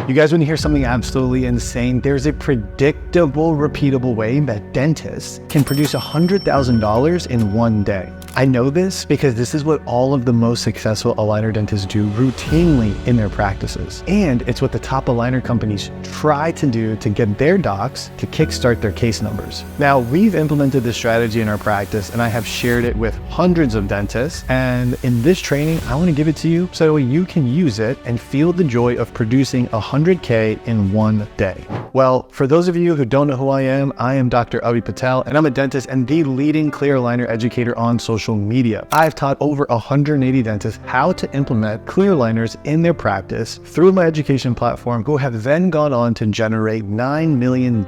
You guys want to hear something absolutely insane? There's a predictable, repeatable way that dentists can produce $100,000 in one day. I know this because this is what all of the most successful aligner dentists do routinely in their practices. And it's what the top aligner companies try to do to get their docs to kickstart their case numbers. Now, we've implemented this strategy in our practice and I have shared it with hundreds of dentists. And in this training, I want to give it to you so you can use it and feel the joy of producing $100K in one day. Well, for those of you who don't know who I am Dr. Avi Patel, and I'm a dentist and the leading clear aligner educator on social media. I've taught over 180 dentists how to implement clear aligners in their practice through my education platform, who have then gone on to generate $9 million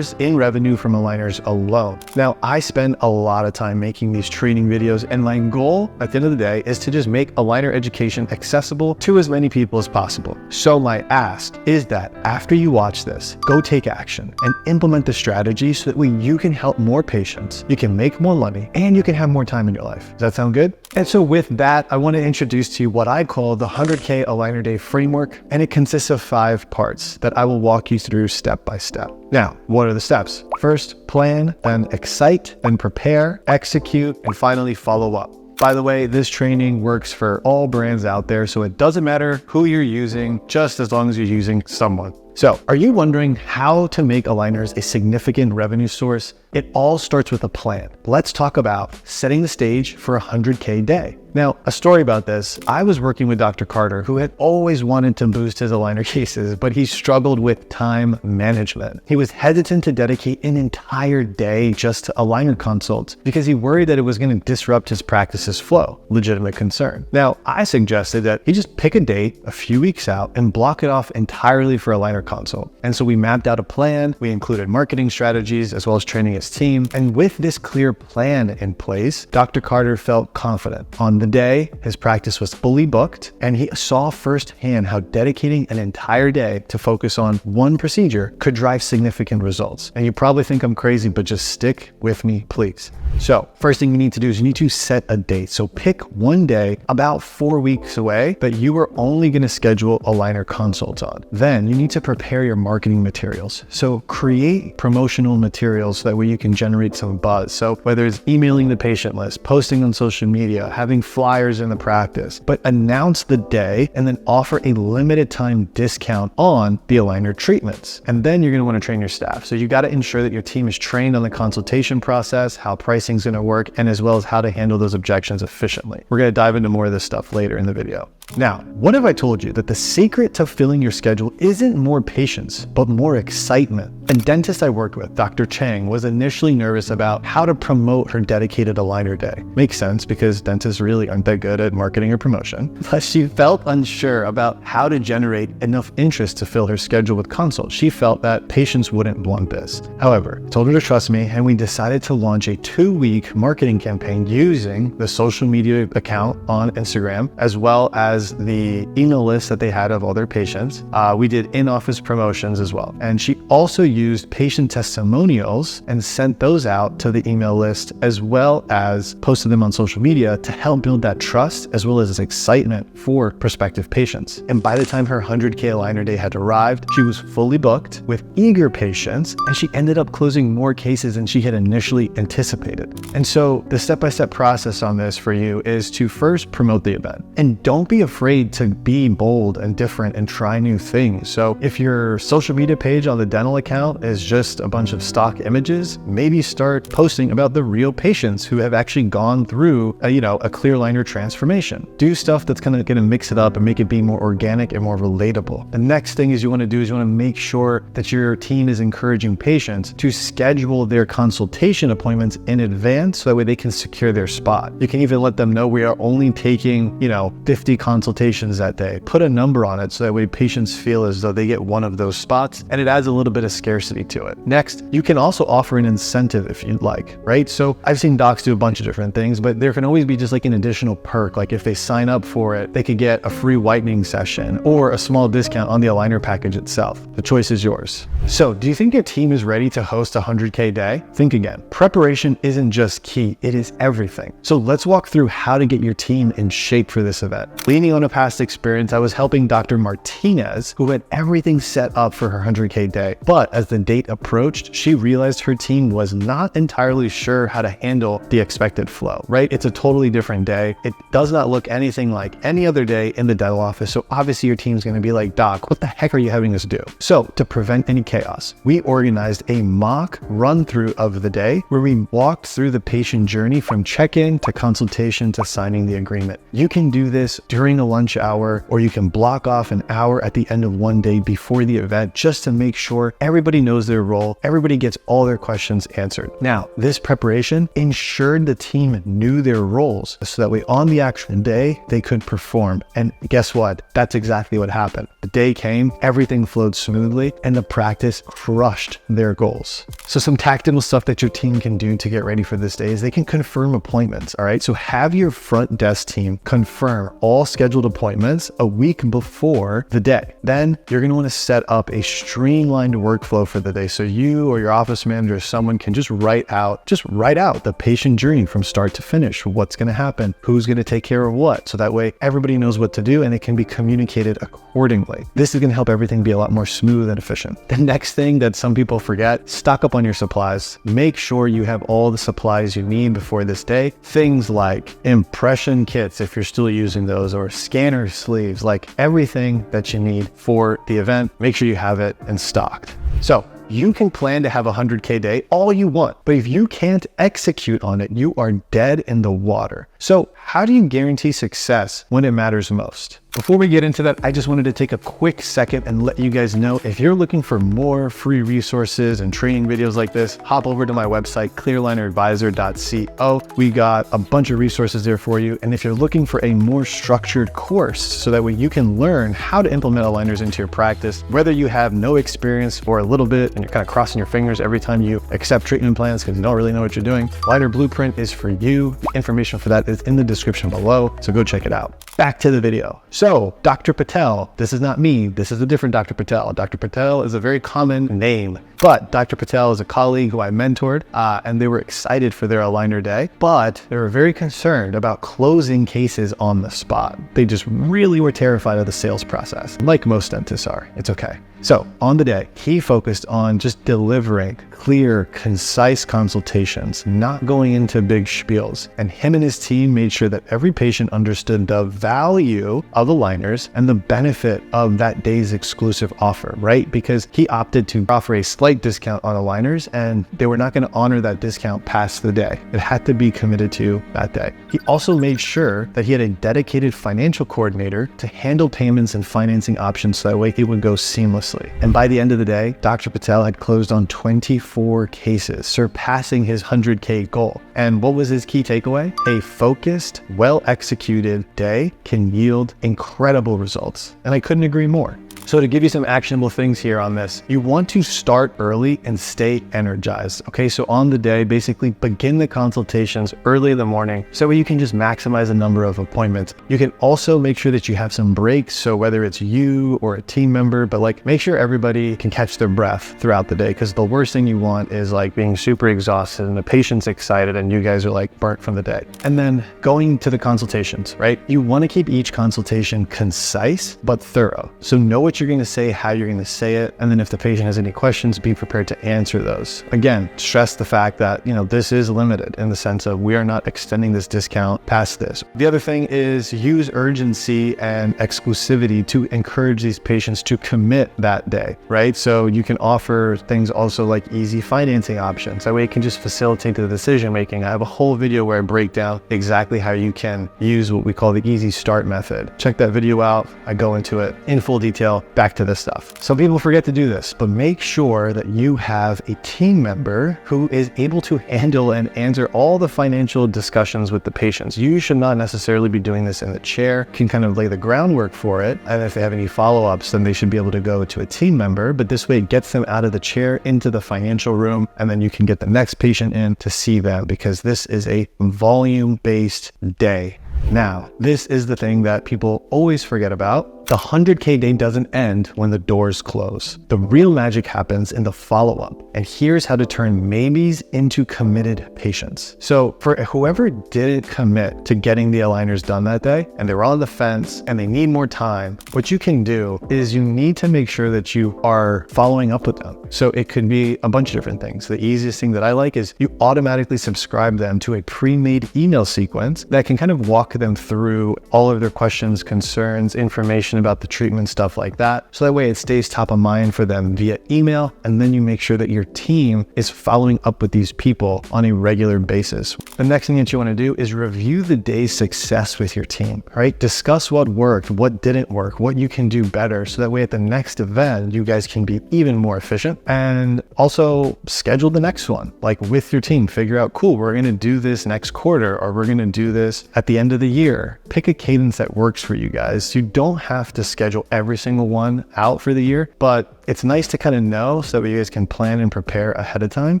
in revenue from aligners alone. Now, I spend a lot of time making these training videos, and my goal at the end of the day is to just make aligner education accessible to as many people as possible. So my ask is that after you watch this, go take action and implement the strategy so that way you can help more patients, you can make more money, and you can have more time in your life. Does that sound good? And so with that, I want to introduce to you what I call the 100K Aligner Day framework, and it consists of 5 parts that I will walk you through step by step. Now, what are the steps? First, plan, then excite, then prepare, execute, and finally follow up. By the way, this training works for all brands out there, so it doesn't matter who you're using, just as long as you're using someone. So, are you wondering how to make aligners a significant revenue source? It all starts with a plan. Let's talk about setting the stage for a 100K day. Now, a story about this, I was working with Dr. Carter, who had always wanted to boost his aligner cases, but he struggled with time management. He was hesitant to dedicate an entire day just to aligner consults because he worried that it was going to disrupt his practice's flow. Legitimate concern. Now, I suggested that he just pick a date a few weeks out and block it off entirely for aligner consult. And so we mapped out a plan, we included marketing strategies as well as training his team. And with this clear plan in place, Dr. Carter felt confident. On the day, his practice was fully booked, and he saw firsthand how dedicating an entire day to focus on one procedure could drive significant results. And you probably think I'm crazy, but just stick with me, please. So first thing you need to do is you need to set a date. So pick one day about 4 weeks away that you are only going to schedule aligner consults on. Then you need to prepare your marketing materials. So create promotional materials so that way you can generate some buzz. So whether it's emailing the patient list, posting on social media, having flyers in the practice, but announce the day and then offer a limited time discount on the aligner treatments. And then you're going to want to train your staff. So you got to ensure that your team is trained on the consultation process, how pricing is going to work, and as well as how to handle those objections efficiently. We're going to dive into more of this stuff later in the video. Now, what if I told you that the secret to filling your schedule isn't more patients, but more excitement? A dentist I worked with, Dr. Chang, was initially nervous about how to promote her dedicated aligner day. Makes sense because dentists really aren't that good at marketing or promotion. Plus, she felt unsure about how to generate enough interest to fill her schedule with consults. She felt that patients wouldn't want this. However, I told her to trust me, and we decided to launch a 2-week marketing campaign using the social media account on Instagram, as well as the email list that they had of all their patients. We did in-office promotions as well. And she also used patient testimonials and sent those out to the email list, as well as posted them on social media to help build that trust as well as excitement for prospective patients. And by the time her 100K aligner day had arrived, she was fully booked with eager patients, and she ended up closing more cases than she had initially anticipated. And so the step-by-step process on this for you is to first promote the event. And don't be afraid to be bold and different and try new things. So if your social media page on the dental account is just a bunch of stock images, maybe start posting about the real patients who have actually gone through a clear aligner transformation. Do stuff that's kind of going to mix it up and make it be more organic and more relatable. The next thing is you want to make sure that your team is encouraging patients to schedule their consultation appointments in advance so that way they can secure their spot. You can even let them know we are only taking 50 consultations that day. Put a number on it so that way patients feel as though they get one of those spots, and it adds a little bit of scarcity to it. Next, you can also offer an incentive if you'd like, right? So I've seen docs do a bunch of different things, but there can always be just like an additional perk. Like if they sign up for it, they could get a free whitening session or a small discount on the aligner package itself. The choice is yours. So do you think your team is ready to host a 100K day? Think again. Preparation isn't just key, it is everything. So let's walk through how to get your team in shape for this event. Lead Leaning on a past experience, I was helping Dr. Martinez, who had everything set up for her 100K day. But as the date approached, she realized her team was not entirely sure how to handle the expected flow, right? It's a totally different day. It does not look anything like any other day in the dental office. So obviously your team's gonna be like, Doc, what the heck are you having us do? So to prevent any chaos, we organized a mock run through of the day where we walked through the patient journey from check-in to consultation to signing the agreement. You can do this during a lunch hour, or you can block off an hour at the end of one day before the event just to make sure everybody knows their role, everybody gets all their questions answered. Now, this preparation ensured the team knew their roles so that way on the actual day, they could perform. And guess what? That's exactly what happened. The day came, everything flowed smoothly, and the practice crushed their goals. So some tactical stuff that your team can do to get ready for this day is they can confirm appointments, all right? So have your front desk team confirm all scheduled appointments a week before the day. Then you're gonna wanna set up a streamlined workflow for the day. So you or your office manager or someone can just write out the patient journey from start to finish. What's gonna happen, who's gonna take care of what. So that way everybody knows what to do and it can be communicated accordingly. This is gonna help everything be a lot more smooth and efficient. The next thing that some people forget, stock up on your supplies. Make sure you have all the supplies you need before this day. Things like impression kits, if you're still using those, or scanner sleeves, like everything that you need for the event, make sure you have it and stocked. So you can plan to have a 100K day all you want, but if you can't execute on it, you are dead in the water. So how do you guarantee success when it matters most? Before we get into that, I just wanted to take a quick second and let you guys know, if you're looking for more free resources and training videos like this, hop over to my website, clearlineradvisor.co. We got a bunch of resources there for you. And if you're looking for a more structured course so that way you can learn how to implement aligners into your practice, whether you have no experience or a little bit and you're kind of crossing your fingers every time you accept treatment plans because you don't really know what you're doing, Aligner Blueprint is for you. The information for that is in the description below, so go check it out. Back to the video. So Dr. Patel, this is not me, this is a different Dr. Patel. Dr. Patel is a very common name, but Dr. Patel is a colleague who I mentored, and they were excited for their aligner day, but they were very concerned about closing cases on the spot. They just really were terrified of the sales process, like most dentists are. It's okay. So on the day, he focused on just delivering clear, concise consultations, not going into big spiels. And him and his team made sure that every patient understood the value of aligners and the benefit of that day's exclusive offer, right? Because he opted to offer a slight discount on aligners, and they were not going to honor that discount past the day. It had to be committed to that day. He also made sure that he had a dedicated financial coordinator to handle payments and financing options so that way it would go seamlessly. And by the end of the day, Dr. Patel had closed on 24 cases, surpassing his 100K goal. And what was his key takeaway? A focused, well-executed day can yield incredible results. And I couldn't agree more. So to give you some actionable things here on this, you want to start early and stay energized. Okay, so on the day, basically begin the consultations early in the morning so you can just maximize the number of appointments. You can also make sure that you have some breaks. So whether it's you or a team member, but like make sure everybody can catch their breath throughout the day, because the worst thing you want is like being super exhausted and the patient's excited and you guys are like burnt from the day. And then going to the consultations, right? You want to keep each consultation concise but thorough. So know what you're going to say, how you're going to say it, and then if the patient has any questions, be prepared to answer those. Again, stress the fact that, this is limited in the sense of we are not extending this discount past this. The other thing is use urgency and exclusivity to encourage these patients to commit that day, right? So you can offer things also like easy financing options. That way it can just facilitate the decision making. I have a whole video where I break down exactly how you can use what we call the easy start method. Check that video out. I go into it in full detail. Back to this stuff. Some people forget to do this, but make sure that you have a team member who is able to handle and answer all the financial discussions with the patients. You should not necessarily be doing this in the chair, can kind of lay the groundwork for it. And if they have any follow-ups, then they should be able to go to a team member, but this way it gets them out of the chair into the financial room, and then you can get the next patient in to see them, because this is a volume-based day. Now, this is the thing that people always forget about. the 100K day doesn't end when the doors close. The real magic happens in the follow-up. And here's how to turn maybes into committed patients. So for whoever didn't commit to getting the aligners done that day, and they were on the fence and they need more time, what you can do is you need to make sure that you are following up with them. So it could be a bunch of different things. The easiest thing that I like is you automatically subscribe them to a pre-made email sequence that can kind of walk them through all of their questions, concerns, information about the treatment, stuff like that. So that way it stays top of mind for them via email. And then you make sure that your team is following up with these people on a regular basis. The next thing that you want to do is review the day's success with your team, right? Discuss what worked, what didn't work, what you can do better. So that way at the next event, you guys can be even more efficient. And also schedule the next one, like with your team, figure out, cool, we're going to do this next quarter, or we're going to do this at the end of the year. Pick a cadence that works for you guys. You don't have to schedule every single one out for the year, but it's nice to kind of know so that you guys can plan and prepare ahead of time.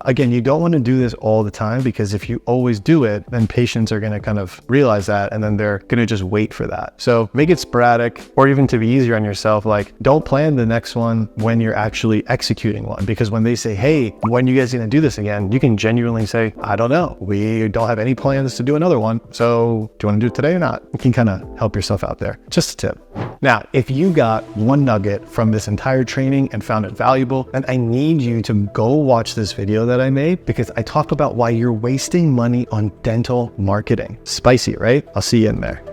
Again, you don't want to do this all the time, because if you always do it, then patients are going to kind of realize that, and then they're going to just wait for that. So make it sporadic, or even to be easier on yourself, like don't plan the next one when you're actually executing one, because when they say, hey, when you guys going to do this again, you can genuinely say, I don't know. We don't have any plans to do another one. So do you want to do it today or not? You can kind of help yourself out there. Just a tip. Now, if you got one nugget from this entire training and found it valuable, then I need you to go watch this video that I made, because I talk about why you're wasting money on dental marketing. Spicy, right? I'll see you in there.